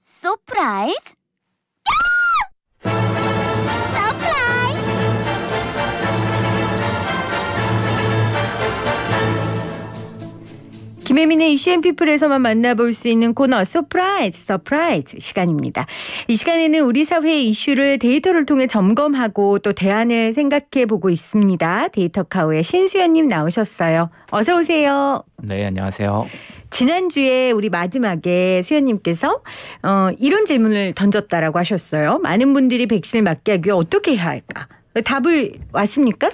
서프라이즈? 서프라이즈! 김혜민의 이슈앤피플에서만 만나볼 수 있는 코너 서프라이즈 시간입니다. 이 시간에는 우리 사회의 이슈를 데이터를 통해 점검하고 또 대안을 생각해보고 있습니다. 데이터카우의 신수연님 나오셨어요. 어서 오세요. 네, 안녕하세요. 지난주에 우리 마지막에 수연님께서 이런 질문을 던졌다라고 하셨어요. 많은 분들이 백신을 맞게 하기 위해 어떻게 해야 할까? 답을 왔습니까?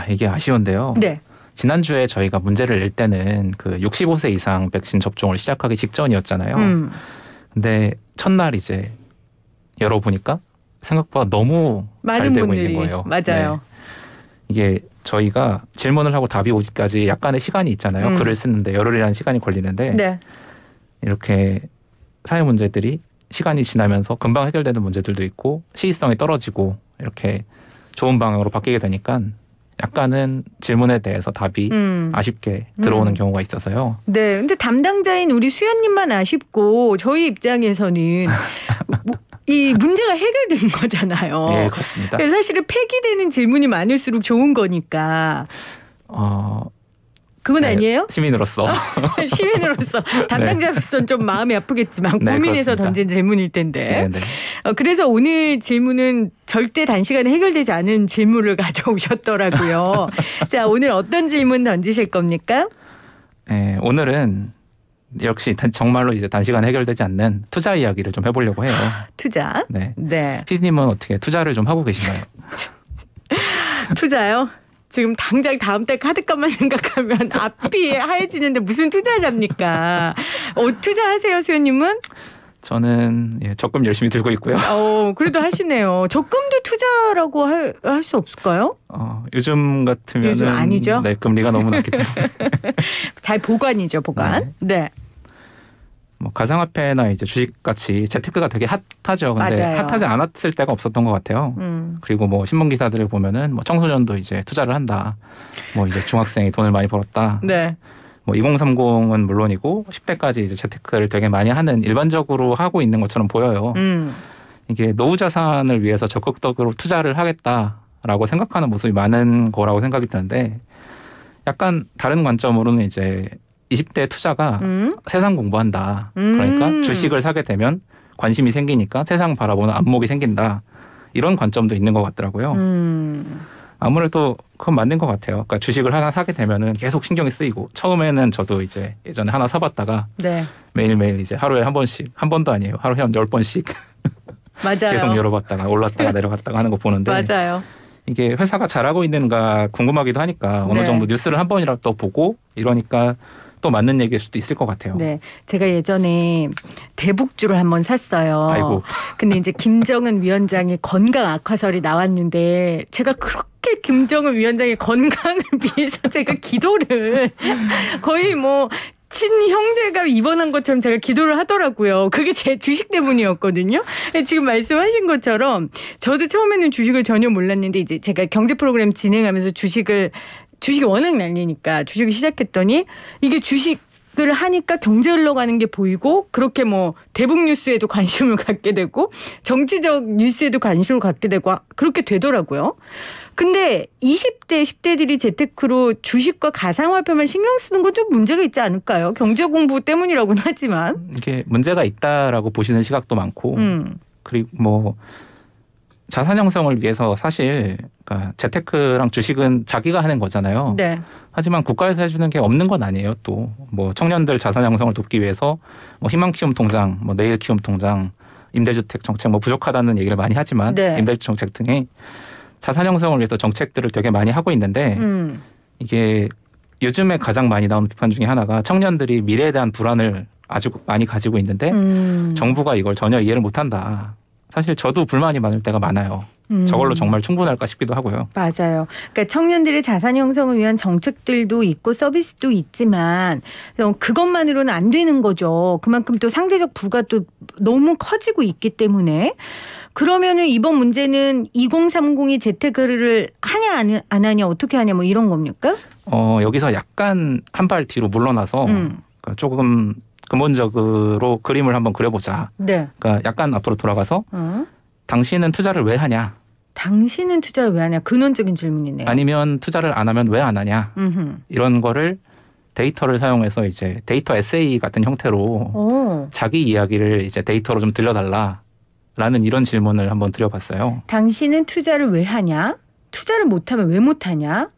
이게 아쉬운데요. 네. 지난주에 저희가 문제를 낼 때는 그 65세 이상 백신 접종을 시작하기 직전이었잖아요. 근데 첫날 이제 열어보니까 생각보다 너무 많은 잘 되고 분들이, 있는 거예요. 맞아요. 네. 이게 저희가 질문을 하고 답이 오기까지 약간의 시간이 있잖아요. 글을 쓰는데 열흘이라는 시간이 걸리는데 네. 이렇게 사회 문제들이 시간이 지나면서 금방 해결되는 문제들도 있고 시의성이 떨어지고 이렇게 좋은 방향으로 바뀌게 되니까 약간은 질문에 대해서 답이 아쉽게 들어오는 경우가 있어서요. 네. 근데 담당자인 우리 수연님만 아쉽고 저희 입장에서는 이 문제가 해결된 거잖아요. 네, 그렇습니다. 그래서 사실은 폐기되는 질문이 많을수록 좋은 거니까. 그건 네, 아니에요? 시민으로서. 시민으로서 담당자로서는 좀 마음이 아프겠지만 네, 고민해서 그렇습니다. 던진 질문일 텐데. 네. 그래서 오늘 질문은 절대 단시간에 해결되지 않은 질문을 가져오셨더라고요. 자, 오늘 어떤 질문 던지실 겁니까? 네, 오늘은 역시 정말로 이제 단시간에 해결되지 않는 투자 이야기를 좀 해보려고 해요. 투자. 네. 네. PD님은 어떻게 투자를 좀 하고 계신가요? 투자요? 지금 당장 다음 달 카드값만 생각하면 앞이 하얘지는데 무슨 투자를 합니까? 투자하세요, 수연님은? 저는 적금 열심히 들고 있고요. 그래도 하시네요. 적금도 투자라고 할 수 없을까요? 요즘 같으면 요즘 아니죠? 네, 금리가 너무 낮기 때문에. 잘 보관이죠, 보관. 네. 뭐 가상화폐나 이제 주식같이 재테크가 되게 핫하죠. 근데 맞아요. 핫하지 않았을 때가 없었던 것 같아요. 그리고 뭐 신문 기사들을 보면은 뭐 청소년도 이제 투자를 한다. 뭐 이제 중학생이 돈을 많이 벌었다. 네. 뭐 2030은 물론이고 10대까지 이제 재테크를 되게 많이 하는 일반적으로 하고 있는 것처럼 보여요. 이게 노후 자산을 위해서 적극적으로 투자를 하겠다라고 생각하는 모습이 많은 거라고 생각이 드는데 약간 다른 관점으로는 이제 20대 투자가 세상 공부한다. 그러니까 주식을 사게 되면 관심이 생기니까 세상 바라보는 안목이 생긴다. 이런 관점도 있는 것 같더라고요. 아무래도 그건 맞는 것 같아요. 그러니까 주식을 하나 사게 되면은 계속 신경이 쓰이고 처음에는 저도 이제 예전에 하나 사봤다가 네. 매일매일 이제 하루에 한 번씩 한 번도 아니에요. 하루에 한 10번씩 맞아요. 계속 열어봤다가 올랐다가 내려갔다가 하는 거 보는데 맞아요. 이게 회사가 잘하고 있는가 궁금하기도 하니까 어느 네. 정도 뉴스를 한 번이라도 또 보고 이러니까 또 맞는 얘기일 수도 있을 것 같아요. 네, 제가 예전에 대북주를 한번 샀어요. 아이고. 근데 이제 김정은 위원장의 건강 악화설이 나왔는데 제가 그렇게 김정은 위원장의 건강을 위해서 제가 기도를 거의 뭐 친형제가 입원한 것처럼 제가 기도를 하더라고요. 그게 제 주식 때문이었거든요. 지금 말씀하신 것처럼 저도 처음에는 주식을 전혀 몰랐는데 이제 제가 경제 프로그램 진행하면서 주식이 워낙 날리니까 주식을 시작했더니 이게 주식을 하니까 경제 흘러가는 게 보이고 그렇게 뭐 대북 뉴스에도 관심을 갖게 되고 정치적 뉴스에도 관심을 갖게 되고 그렇게 되더라고요. 근데 20대, 10대들이 재테크로 주식과 가상화폐만 신경 쓰는 건 좀 문제가 있지 않을까요? 경제 공부 때문이라고는 하지만. 이게 문제가 있다라고 보시는 시각도 많고 그리고 뭐 자산 형성을 위해서 사실 그러니까 재테크랑 주식은 자기가 하는 거잖아요. 네. 하지만 국가에서 해주는 게 없는 건 아니에요. 또 뭐 청년들 자산 형성을 돕기 위해서 뭐 희망 키움 통장, 뭐 내일 키움 통장, 임대주택 정책 뭐 부족하다는 얘기를 많이 하지만 네. 임대주택 정책 등의 자산 형성을 위해서 정책들을 되게 많이 하고 있는데 이게 요즘에 가장 많이 나오는 비판 중에 하나가 청년들이 미래에 대한 불안을 아주 많이 가지고 있는데 정부가 이걸 전혀 이해를 못한다. 사실 저도 불만이 많을 때가 많아요. 저걸로 정말 충분할까 싶기도 하고요. 맞아요. 그러니까 청년들의 자산 형성을 위한 정책들도 있고 서비스도 있지만 그것만으로는 안 되는 거죠. 그만큼 또 상대적 부가 또 너무 커지고 있기 때문에 그러면은 이번 문제는 2030이 재테크를 하냐 안 하냐 어떻게 하냐 뭐 이런 겁니까? 여기서 약간 한 발 뒤로 물러나서 그러니까 조금 근본적으로 그림을 한번 그려보자. 네. 그러니까 약간 앞으로 돌아가서 당신은 투자를 왜 하냐? 당신은 투자를 왜 하냐? 근원적인 질문이네요. 아니면 투자를 안 하면 왜 안 하냐? 이런 거를 데이터를 사용해서 이제 데이터 에세이 같은 형태로 자기 이야기를 이제 데이터로 좀 들려달라라는 이런 질문을 한번 드려봤어요. 당신은 투자를 왜 하냐? 투자를 못하면 왜 못하냐?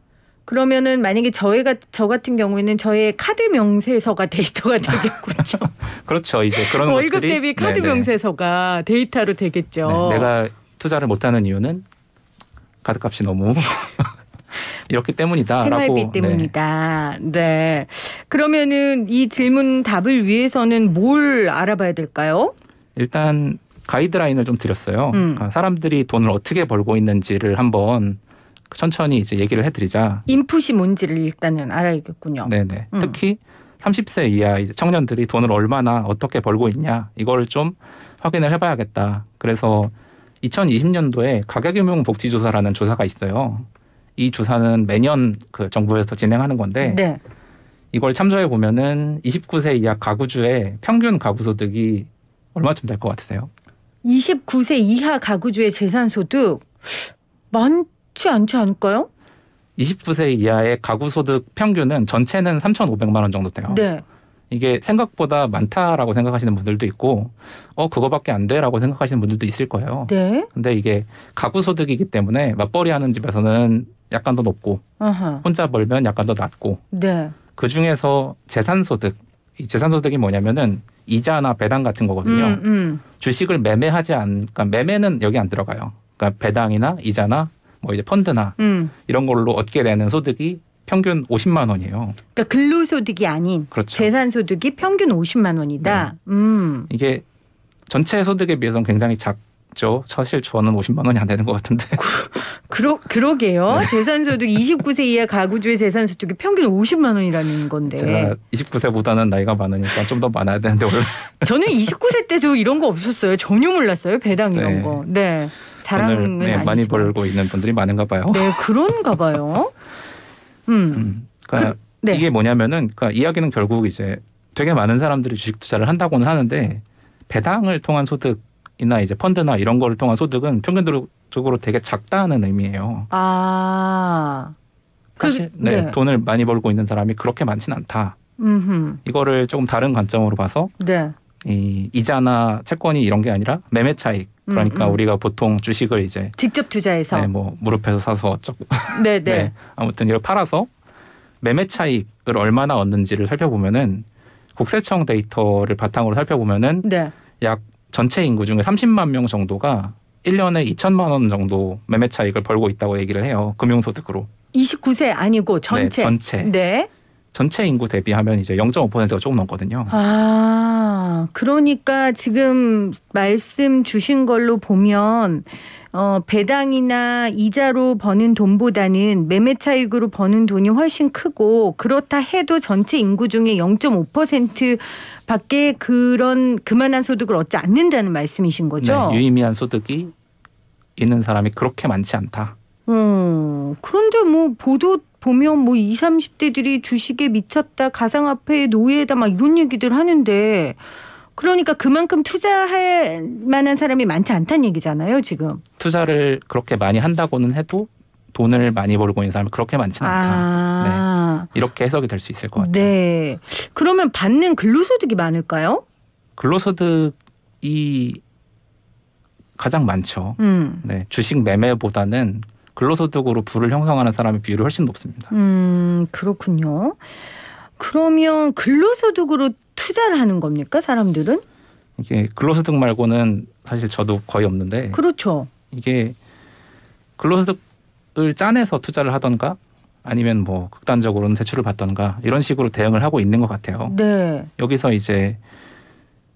그러면은 만약에 저 같은 경우에는 저의 카드 명세서가 데이터가 되겠군요. 그렇죠. 이제 그런 월급 것들이 대비 카드 명세서가 데이터로 되겠죠. 네, 내가 투자를 못하는 이유는 카드값이 너무 이렇기 때문이다라고. 생활비 때문이다. 네. 그러면은 이 질문 답을 위해서는 뭘 알아봐야 될까요? 일단 가이드라인을 좀 드렸어요. 그러니까 사람들이 돈을 어떻게 벌고 있는지를 한번 천천히 이제 얘기를 해드리자. 인풋이 뭔지를 일단은 알아야겠군요. 네네. 특히 30세 이하 이제 청년들이 돈을 얼마나 어떻게 벌고 있냐 이걸 좀 확인을 해봐야겠다. 그래서 2020년도에 가계금융복지조사라는 조사가 있어요. 이 조사는 매년 그 정부에서 진행하는 건데 네. 이걸 참조해 보면은 29세 이하 가구주의 평균 가구소득이 얼마쯤 될 것 같으세요? 29세 이하 가구주의 재산소득 많지 않지 않을까요? 29세 이하의 가구소득 평균은 전체는 3,500만 원 정도 돼요. 네. 이게 생각보다 많다라고 생각하시는 분들도 있고 그거밖에 안 돼라고 생각하시는 분들도 있을 거예요. 네. 근데 이게 가구소득이기 때문에 맞벌이 하는 집에서는 약간 더 높고 혼자 벌면 약간 더 낮고 네. 그중에서 재산소득 이 재산소득이 뭐냐면은 이자나 배당 같은 거거든요. 주식을 매매하지 그러니까 매매는 여기 안 들어가요. 그러니까 배당이나 이자나 뭐 이제 펀드나 이런 걸로 얻게 되는 소득이 평균 50만 원이에요. 그러니까 근로소득이 아닌 그렇죠. 재산소득이 평균 50만 원이다. 네. 이게 전체 소득에 비해서는 굉장히 작죠. 사실 저는 50만 원이 안 되는 것 같은데. 그러게요. 네. 재산소득 29세 이하 가구주의 재산소득이 평균 50만 원이라는 건데. 제가 29세보다는 나이가 많으니까 좀 더 많아야 되는데 원래. 저는 29세 때도 이런 거 없었어요. 전혀 몰랐어요. 배당 이런 거. 네. 자랑은 돈을 많이 벌고 있는 분들이 많은가 봐요. 네, 그런가 봐요. 그러니까 네. 이게 뭐냐면은 그러니까 이야기는 결국 이제 되게 많은 사람들이 주식 투자를 한다고는 하는데 배당을 통한 소득이나 이제 펀드나 이런 거를 통한 소득은 평균적으로 되게 작다는 의미예요. 사실 네. 돈을 많이 벌고 있는 사람이 그렇게 많지는 않다. 이거를 조금 다른 관점으로 봐서 네. 이 이자나 채권이 이런 게 아니라 매매 차익. 그러니까 우리가 보통 주식을 이제 직접 투자해서 뭐 무릎에서 사서 어쩌고 네. 아무튼 이걸 팔아서 매매 차익을 얼마나 얻는지를 살펴보면은 국세청 데이터를 바탕으로 살펴보면은 네. 약 전체 인구 중에 30만 명 정도가 1년에 2천만 원 정도 매매 차익을 벌고 있다고 얘기를 해요. 금융소득으로. 29세 아니고 전체. 네, 전체. 네. 전체 인구 대비하면 이제 0.5%가 조금 넘거든요. 그러니까 지금 말씀 주신 걸로 보면 배당이나 이자로 버는 돈보다는 매매 차익으로 버는 돈이 훨씬 크고 그렇다 해도 전체 인구 중에 0.5% 밖에 그만한 소득을 얻지 않는다는 말씀이신 거죠? 네, 유의미한 소득이 있는 사람이 그렇게 많지 않다. 그런데 뭐 보도 보면 뭐 20, 30대들이 주식에 미쳤다, 가상화폐에 노예다 막 이런 얘기들 하는데 그러니까 그만큼 투자할 만한 사람이 많지 않다는 얘기잖아요, 지금. 투자를 그렇게 많이 한다고는 해도 돈을 많이 벌고 있는 사람이 그렇게 많지는 않다. 네. 이렇게 해석이 될 수 있을 것 같아요. 네. 그러면 받는 근로소득이 많을까요? 근로소득이 가장 많죠. 네. 주식 매매보다는 근로소득으로 부를 형성하는 사람의 비율이 훨씬 높습니다. 그렇군요. 그러면 근로소득으로 투자를 하는 겁니까, 사람들은? 이게 근로소득 말고는 사실 저도 거의 없는데. 그렇죠. 이게 근로소득을 짜내서 투자를 하던가 아니면 뭐 극단적으로는 대출을 받던가 이런 식으로 대응을 하고 있는 것 같아요. 네. 여기서 이제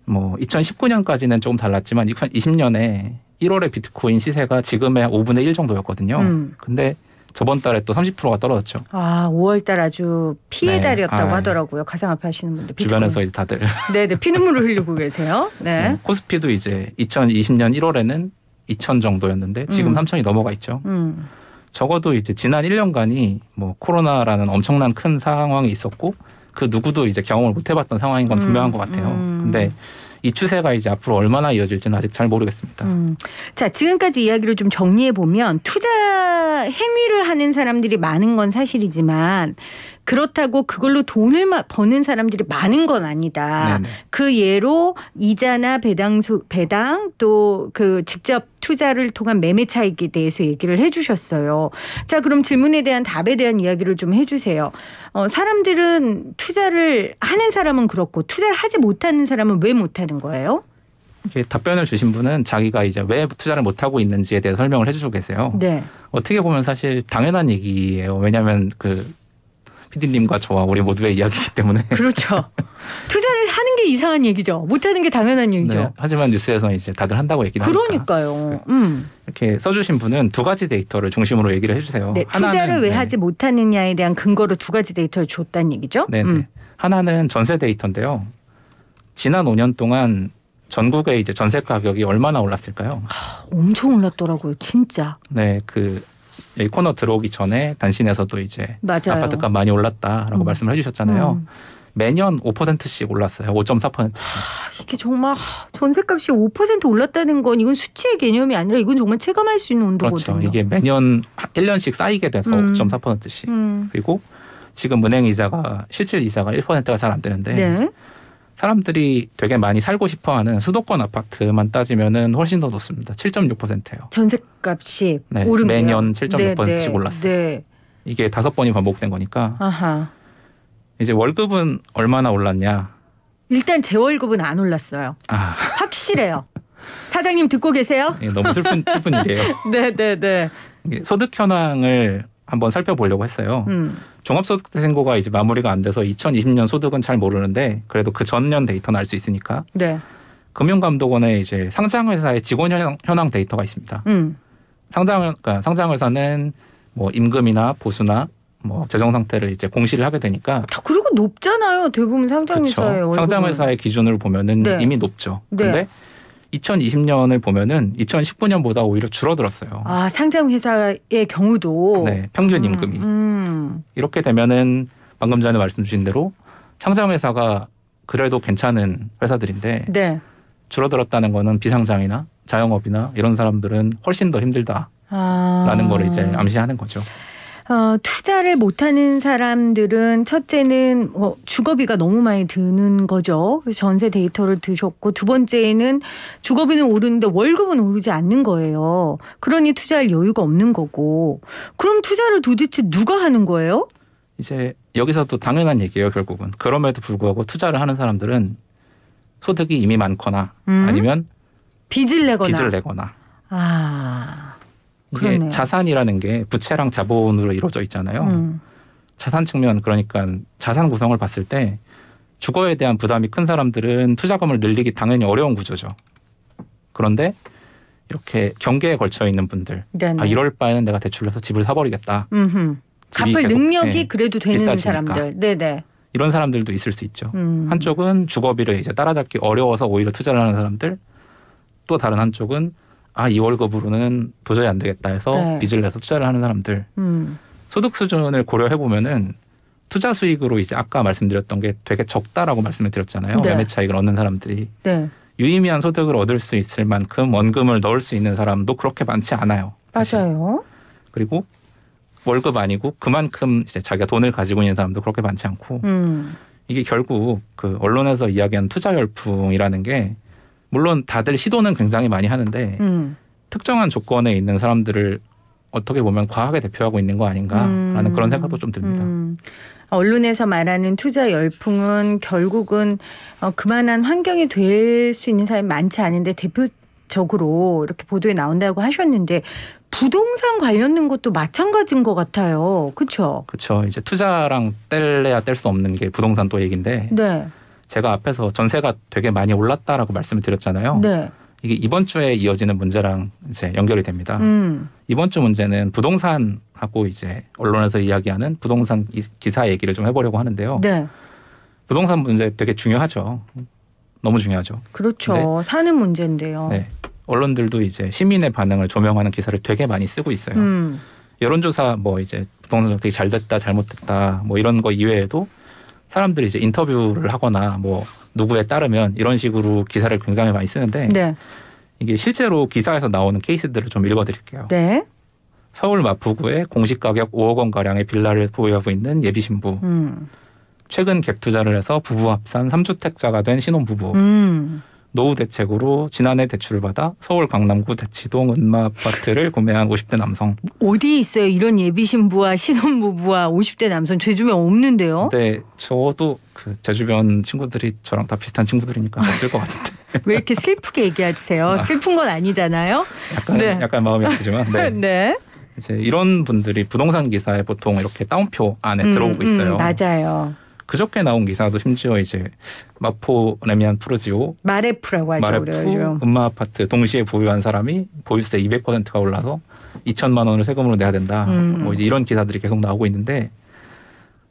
뭐 2019년까지는 조금 달랐지만 2020년에 1월에 비트코인 시세가 지금의 5분의 1 정도였거든요. 근데 저번 달에 또 30%가 떨어졌죠. 5월 달 아주 피해 달이었다고 하더라고요. 가상화폐 하시는 분들. 주변에서 이제 다들. 네네. 피눈물을 흘리고 계세요. 네. 코스피도 이제 2020년 1월에는 2,000 정도였는데 지금 3,000이 넘어가 있죠. 적어도 이제 지난 1년간이 뭐 코로나라는 엄청난 큰 상황이 있었고 그 누구도 이제 경험을 못 해봤던 상황인 건 분명한 것 같아요. 근데 이 추세가 이제 앞으로 얼마나 이어질지는 아직 잘 모르겠습니다. 자, 지금까지 이야기를 좀 정리해 보면 투자 행위를 하는 사람들이 많은 건 사실이지만 그렇다고 그걸로 돈을 버는 사람들이 많은 건 아니다. 네네. 그 예로 이자나 배당 또 그 직접 투자를 통한 매매 차익에 대해서 얘기를 해주셨어요. 자, 그럼 질문에 대한 답에 대한 이야기를 좀 해주세요. 사람들은 투자를 하는 사람은 그렇고 투자를 하지 못하는 사람은 왜 못하는 거예요? 이렇게 답변을 주신 분은 자기가 이제 왜 투자를 못하고 있는지에 대해 설명을 해주고 계세요. 네. 어떻게 보면 사실 당연한 얘기예요. 왜냐하면 그 PD님과 저와 우리 모두의 이야기이기 때문에. 그렇죠. 투자를 하는 게 이상한 얘기죠. 못하는 게 당연한 얘기죠. 네, 하지만 뉴스에서 이제 다들 한다고 얘기를 하니까. 그러니까요. 이렇게 써주신 분은 두 가지 데이터를 중심으로 얘기를 해주세요. 네, 투자를 왜 하지 못하느냐에 대한 근거로 두 가지 데이터를 줬다는 얘기죠. 네. 하나는 전세 데이터인데요. 지난 5년 동안 전국의 이제 전세 가격이 얼마나 올랐을까요? 엄청 올랐더라고요, 진짜. 네, 이 코너 들어오기 전에 단신에서도 이제 맞아요. 아파트값 많이 올랐다라고 말씀을 해주셨잖아요. 매년 5%씩 올랐어요. 5.4%씩. 이게 정말 전세값이 5% 올랐다는 건 이건 수치의 개념이 아니라 이건 정말 체감할 수 있는 온도거든요. 그렇죠. 이게 매년 1년씩 쌓이게 돼서 5.4%씩. 그리고 지금 은행 이자가 실질 이자가 1%가 잘 안 되는데 네. 사람들이 되게 많이 살고 싶어하는 수도권 아파트만 따지면은 훨씬 더 높습니다. 7.6%예요. 전세값이 네, 오른 거예요? 매년 7.6%씩 올랐어요. 네. 이게 5번이 반복된 거니까. 아하. 이제 월급은 얼마나 올랐냐? 일단 제 월급은 안 올랐어요. 확실해요. 사장님 듣고 계세요? 너무 슬픈 일이에요. 네. 소득 현황을 한번 살펴보려고 했어요. 종합소득세 신고가 이제 마무리가 안 돼서 2020년 소득은 잘 모르는데 그래도 그 전년 데이터는 알 수 있으니까. 네. 금융감독원에 이제 상장회사의 직원 현황 데이터가 있습니다. 상장회사는 뭐 임금이나 보수나 뭐 재정 상태를 이제 공시를 하게 되니까. 그리고 높잖아요. 대부분 상장회사의 월급은. 상장회사의 기준으로 보면은 네. 이미 높죠. 네. 근데 2020년을 보면은 2019년보다 오히려 줄어들었어요. 상장회사의 경우도. 네, 평균 임금이. 이렇게 되면은 방금 전에 말씀 주신 대로 상장회사가 그래도 괜찮은 회사들인데 네. 줄어들었다는 거는 비상장이나 자영업이나 이런 사람들은 훨씬 더 힘들다라는 거를 이제 암시하는 거죠. 투자를 못하는 사람들은 첫째는 주거비가 너무 많이 드는 거죠. 그래서 전세 데이터를 드셨고 두 번째는 주거비는 오르는데 월급은 오르지 않는 거예요. 그러니 투자할 여유가 없는 거고. 그럼 투자를 도대체 누가 하는 거예요? 이제 여기서도 당연한 얘기예요. 결국은. 그럼에도 불구하고 투자를 하는 사람들은 소득이 이미 많거나 아니면 빚을 내거나. 이게 그러네요. 자산이라는 게 부채랑 자본으로 이루어져 있잖아요. 자산 측면 그러니까 자산 구성을 봤을 때 주거에 대한 부담이 큰 사람들은 투자금을 늘리기 당연히 어려운 구조죠. 그런데 이렇게 경계에 걸쳐 있는 분들 이럴 바에는 내가 대출해서 집을 사버리겠다. 갚을 능력이 그래도 되는 비싸지니까. 사람들. 네네. 이런 사람들도 있을 수 있죠. 한쪽은 주거비를 이제 따라잡기 어려워서 오히려 투자를 하는 사람들, 또 다른 한쪽은 이 월급으로는 도저히 안 되겠다 해서 빚을 내서 투자를 하는 사람들. 소득 수준을 고려해 보면은 투자 수익으로 이제 아까 말씀드렸던 게 되게 적다라고 말씀을 드렸잖아요. 매매 차익을 얻는 사람들이. 유의미한 소득을 얻을 수 있을 만큼 원금을 넣을 수 있는 사람도 그렇게 많지 않아요. 사실. 맞아요. 그리고 월급 아니고 그만큼 이제 자기가 돈을 가지고 있는 사람도 그렇게 많지 않고 이게 결국 그 언론에서 이야기하는 투자 열풍이라는 게 물론 다들 시도는 굉장히 많이 하는데 특정한 조건에 있는 사람들을 어떻게 보면 과하게 대표하고 있는 거 아닌가라는 그런 생각도 좀 듭니다. 언론에서 말하는 투자 열풍은 결국은 그만한 환경이 될 수 있는 사람이 많지 않은데 대표적으로 이렇게 보도에 나온다고 하셨는데 부동산 관련된 것도 마찬가지인 것 같아요. 그렇죠? 그렇죠. 이제 투자랑 뗄래야 뗄 수 없는 게 부동산 또 얘기인데 네. 제가 앞에서 전세가 되게 많이 올랐다라고 말씀을 드렸잖아요. 네. 이게 이번 주에 이어지는 문제랑 이제 연결이 됩니다. 이번 주 문제는 부동산하고 이제 언론에서 이야기하는 부동산 기사 얘기를 좀 해보려고 하는데요. 네. 부동산 문제 되게 중요하죠. 너무 중요하죠. 그렇죠. 사는 문제인데요. 네. 언론들도 이제 시민의 반응을 조명하는 기사를 되게 많이 쓰고 있어요. 여론조사 뭐 이제 부동산 되게 잘 됐다, 잘못됐다 뭐 이런 거 이외에도 사람들이 이제 인터뷰를 하거나 뭐 누구에 따르면 이런 식으로 기사를 굉장히 많이 쓰는데 네. 이게 실제로 기사에서 나오는 케이스들을 좀 읽어드릴게요. 네. 서울 마포구에 공시 가격 5억 원 가량의 빌라를 보유하고 있는 예비 신부. 최근 갭 투자를 해서 부부 합산 3주택자가 된 신혼부부. 노후 대책으로 지난해 대출을 받아 서울 강남구 대치동 은마 아파트를 구매한 50대 남성. 어디 있어요? 이런 예비 신부와 신혼부부와 50대 남성 제 주변 없는데요. 네, 저도 제 주변 친구들이 저랑 다 비슷한 친구들이니까 없을 것 같은데. 왜 이렇게 슬프게 얘기하세요? 슬픈 건 아니잖아요. 약간 마음이 아프지만. 네. 네. 이제 이런 분들이 부동산 기사에 보통 이렇게 따옴표 안에 들어오고 있어요. 맞아요. 그저께 나온 기사도 심지어 이제 마포 레미안 푸르지오 마레프라고 하죠. 마레프 은마 아파트 동시에 보유한 사람이 보유세 200%가 올라서 2천만 원을 세금으로 내야 된다. 뭐 이제 이런 기사들이 계속 나오고 있는데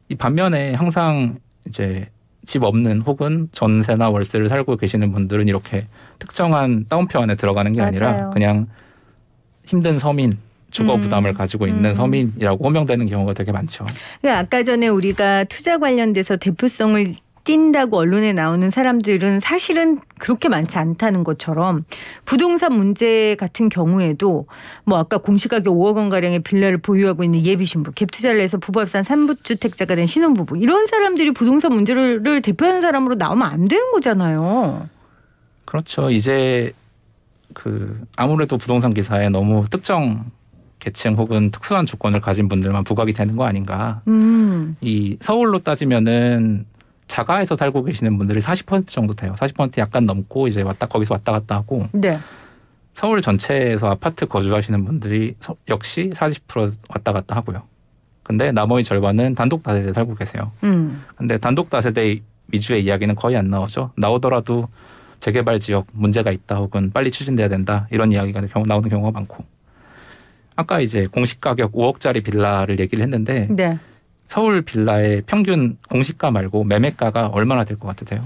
이 반면에 항상 이제 집 없는 혹은 전세나 월세를 살고 계시는 분들은 이렇게 특정한 따옴표 안에 들어가는 게 아니라 그냥 힘든 서민 주거 부담을 가지고 있는 서민이라고 호명되는 경우가 되게 많죠. 그러니까 아까 전에 우리가 투자 관련돼서 대표성을 띈다고 언론에 나오는 사람들은 사실은 그렇게 많지 않다는 것처럼 부동산 문제 같은 경우에도 뭐 아까 공시가격 5억 원 가량의 빌라를 보유하고 있는 예비 신부, 갭 투자를 해서 부부 합산 3주택자가 된 신혼부부 이런 사람들이 부동산 문제를 대표하는 사람으로 나오면 안 되는 거잖아요. 그렇죠. 이제 아무래도 부동산 기사에 너무 특정 계층 혹은 특수한 조건을 가진 분들만 부각이 되는 거 아닌가. 이 서울로 따지면은 자가에서 살고 계시는 분들이 40% 정도 돼요. 40% 약간 넘고 이제 거기서 왔다 갔다 하고. 네. 서울 전체에서 아파트 거주하시는 분들이 역시 40% 왔다 갔다 하고요. 근데 나머지 절반은 단독 다세대 살고 계세요. 근데 단독 다세대 위주의 이야기는 거의 안 나오죠. 나오더라도 재개발 지역 문제가 있다 혹은 빨리 추진돼야 된다 이런 이야기가 나오는 경우가 많고. 아까 이제 공시가격 5억짜리 빌라를 얘기를 했는데 네. 서울 빌라의 평균 공시가 말고 매매가가 얼마나 될 것 같으세요?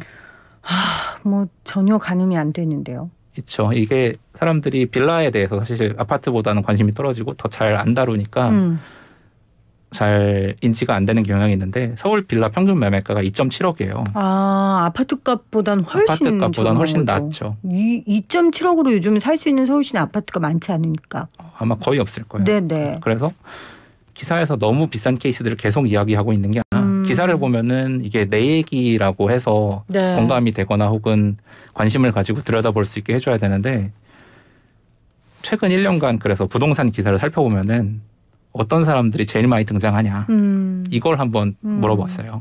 뭐 전혀 가늠이 안 되는데요. 그렇죠. 이게 사람들이 빌라에 대해서 사실 아파트보다는 관심이 떨어지고 더 잘 안 다루니까 잘 인지가 안 되는 경향이 있는데 서울 빌라 평균 매매가가 2.7억이에요. 아파트 값보단 훨씬 낮죠. 2.7억으로 요즘 살 수 있는 서울시내 아파트가 많지 않으니까. 아마 거의 없을 거예요. 네네. 그래서 기사에서 너무 비싼 케이스들을 계속 이야기하고 있는 게 아니라 기사를 보면은 이게 내 얘기라고 해서 네. 공감이 되거나 혹은 관심을 가지고 들여다볼 수 있게 해줘야 되는데 최근 1년간 그래서 부동산 기사를 살펴보면은 어떤 사람들이 제일 많이 등장하냐 이걸 한번 물어봤어요.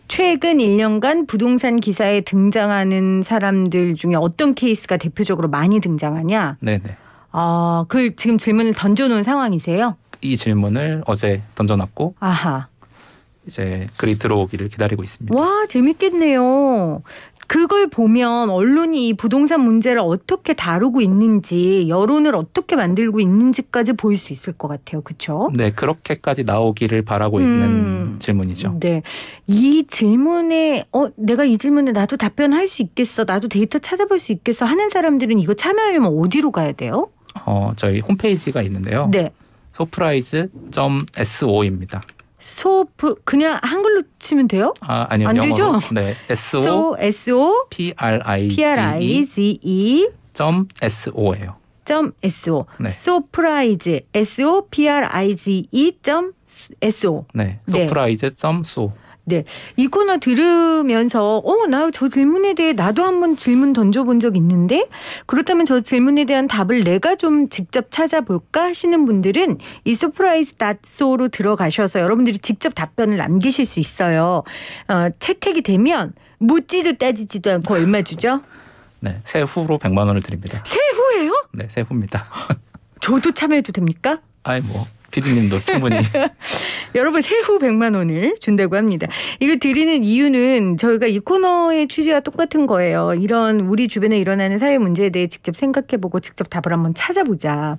최근 1년간 부동산 기사에 등장하는 사람들 중에 어떤 케이스가 대표적으로 많이 등장하냐? 네네. 그 지금 질문을 던져놓은 상황이세요? 이 질문을 어제 던져놨고 아하. 이제 글이 들어오기를 기다리고 있습니다. 와 재밌겠네요. 그걸 보면 언론이 이 부동산 문제를 어떻게 다루고 있는지 여론을 어떻게 만들고 있는지까지 보일 수 있을 것 같아요. 그렇죠? 네. 그렇게까지 나오기를 바라고 있는 질문이죠. 네. 이 질문에 내가 이 질문에 나도 답변할 수 있겠어. 나도 데이터 찾아볼 수 있겠어 하는 사람들은 이거 참여하려면 어디로 가야 돼요? 저희 홈페이지가 있는데요. 네. 소프라이즈.so입니다. 그냥 한글로 치면 돼요? 아니요. 안 영어로. 되죠? 네. SO PRIZE .so예요. .so. 네. 소프라이즈 SOPRIZE.so. 네. 소프라이즈.so. 네. 이 코너 들으면서 나 저 질문에 대해 나도 한번 질문 던져본 적 있는데 그렇다면 저 질문에 대한 답을 내가 좀 직접 찾아볼까 하시는 분들은 이 surprise.so로 들어가셔서 여러분들이 직접 답변을 남기실 수 있어요. 채택이 되면 묻지도 따지지도 않고 얼마 주죠? 네. 세후로 100만 원을 드립니다. 세후예요? 네. 세후입니다. 저도 참여해도 됩니까? PD님도 충분히. 여러분 세후 100만 원을 준다고 합니다. 이거 드리는 이유는 저희가 이 코너의 취지와 똑같은 거예요. 이런 우리 주변에 일어나는 사회 문제에 대해 직접 생각해보고 직접 답을 한번 찾아보자.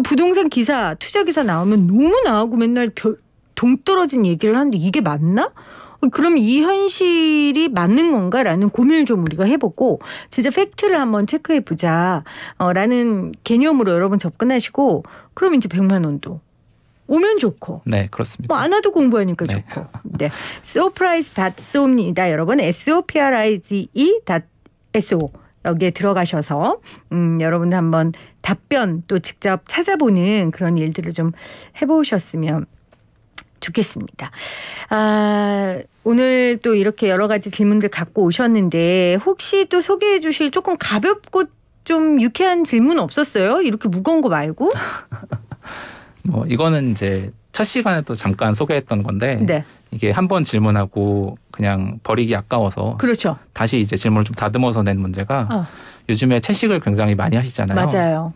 부동산 기사, 투자 기사 나오면 너무 나오고 맨날 동떨어진 얘기를 하는데 이게 맞나? 그럼 이 현실이 맞는 건가라는 고민을 좀 우리가 해보고 진짜 팩트를 한번 체크해보자 라는 개념으로 여러분 접근하시고 그럼 이제 100만 원도 오면 좋고. 네, 그렇습니다. 뭐 안 와도 공부하니까 네. 좋고. 네. soprize.so입니다. 여러분 soprize.so 여기에 들어가셔서 여러분 한번 답변 또 직접 찾아보는 그런 일들을 좀 해보셨으면 좋겠습니다. 오늘 또 이렇게 여러 가지 질문들 갖고 오셨는데 혹시 또 소개해 주실 조금 가볍고 좀 유쾌한 질문 없었어요? 이렇게 무거운 거 말고? 뭐 이거는 이제 첫 시간에도 잠깐 소개했던 건데 네. 이게 한 번 질문하고 그냥 버리기 아까워서 그렇죠. 다시 이제 질문을 좀 다듬어서 낸 문제가 요즘에 채식을 굉장히 많이 하시잖아요. 맞아요.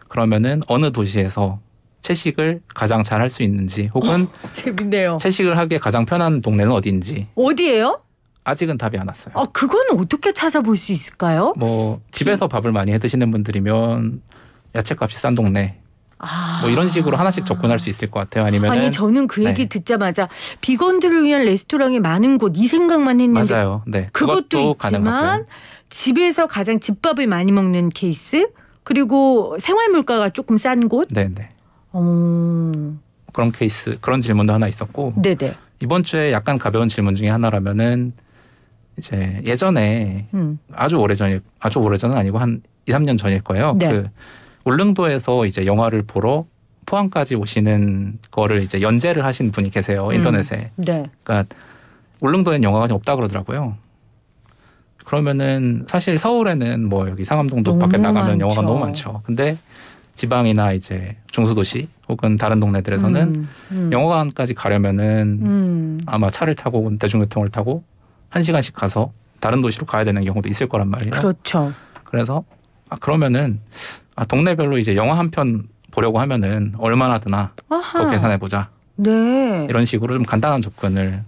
그러면은 어느 도시에서 채식을 가장 잘 할 수 있는지 혹은 재밌네요. 채식을 하기에 가장 편한 동네는 어디인지 어디예요? 아직은 답이 안 왔어요. 그건 어떻게 찾아볼 수 있을까요? 뭐 집에서 밥을 많이 해 드시는 분들이면 야채값이 싼 동네 뭐 이런 식으로 하나씩 접근할 수 있을 것 같아요. 아니면은 저는 그 얘기 듣자마자 비건들을 위한 레스토랑이 많은 곳 이 생각만 했는데 맞아요. 네, 그것도 가능 있지만 같아요. 집에서 가장 집밥을 많이 먹는 케이스 그리고 생활 물가가 조금 싼 곳. 네네. 그런 케이스 그런 질문도 하나 있었고. 네네. 이번 주에 약간 가벼운 질문 중에 하나라면은 이제 예전에 아주 오래전은 아니고 한 2, 3년 전일 거예요. 네. 울릉도에서 이제 영화를 보러 포항까지 오시는 거를 이제 연재를 하신 분이 계세요. 인터넷에. 네. 그러니까 울릉도에는 영화관이 없다 그러더라고요. 그러면은 사실 서울에는 뭐 여기 상암동도 밖에 나가면 많죠. 영화가 너무 많죠. 근데 지방이나 이제 중수도시 혹은 다른 동네들에서는 영화관까지 가려면은 아마 차를 타고 대중교통을 타고 1시간씩 가서 다른 도시로 가야 되는 경우도 있을 거란 말이에요. 그렇죠. 그래서 그러면은 동네별로 이제 영화 한 편 보려고 하면은 얼마나 드나 더 계산해 보자. 네. 이런 식으로 좀 간단한 접근을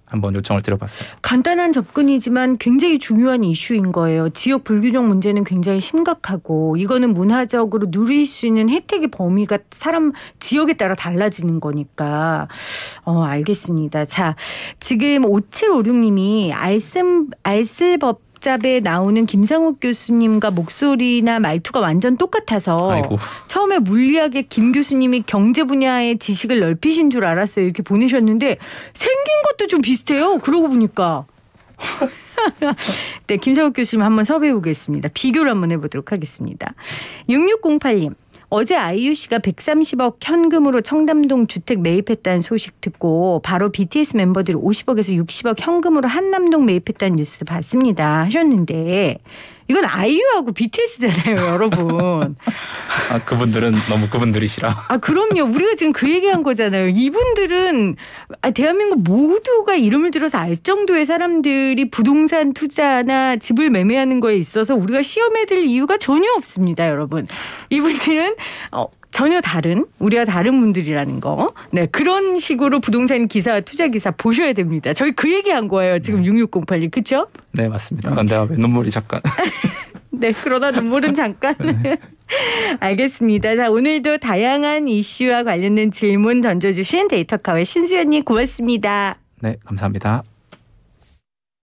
한번 요청을 드려봤어요. 간단한 접근이지만 굉장히 중요한 이슈인 거예요. 지역 불균형 문제는 굉장히 심각하고 이거는 문화적으로 누릴 수 있는 혜택의 범위가 사람 지역에 따라 달라지는 거니까 알겠습니다. 자, 지금 5756님이 알쓸법잡에 나오는 김상욱 교수님과 목소리나 말투가 완전 똑같아서 아이고. 처음에 물리학의 김 교수님이 경제 분야의 지식을 넓히신 줄 알았어요. 이렇게 보내셨는데 생긴 것도 좀 비슷해요. 그러고 보니까. 네, 김상욱 교수님 한번 섭외해 보겠습니다. 비교를 한번 해보도록 하겠습니다. 6608님. 어제 아이유 씨가 130억 현금으로 청담동 주택 매입했다는 소식 듣고 바로 BTS 멤버들이 50억에서 60억 현금으로 한남동 매입했다는 뉴스 봤습니다 하셨는데 이건 아이유하고 BTS잖아요, 여러분. 그분들은 너무 그분들이시라. 그럼요. 우리가 지금 그 얘기한 거잖아요. 이분들은 대한민국 모두가 이름을 들어서 알 정도의 사람들이 부동산 투자나 집을 매매하는 거에 있어서 우리가 시험에 들 이유가 전혀 없습니다, 여러분. 이분들은 전혀 다른 우리와 다른 분들이라는 거. 네, 그런 식으로 부동산 기사, 투자 기사 보셔야 됩니다. 저희 그 얘기한 거예요. 지금 6608님. 그렇죠? 네, 맞습니다. 근데 왜 눈물이 잠깐. 네, 그러다 눈물은 잠깐. 알겠습니다. 자, 오늘도 다양한 이슈와 관련된 질문 던져주신 데이터카의 신수연님 고맙습니다. 네, 감사합니다.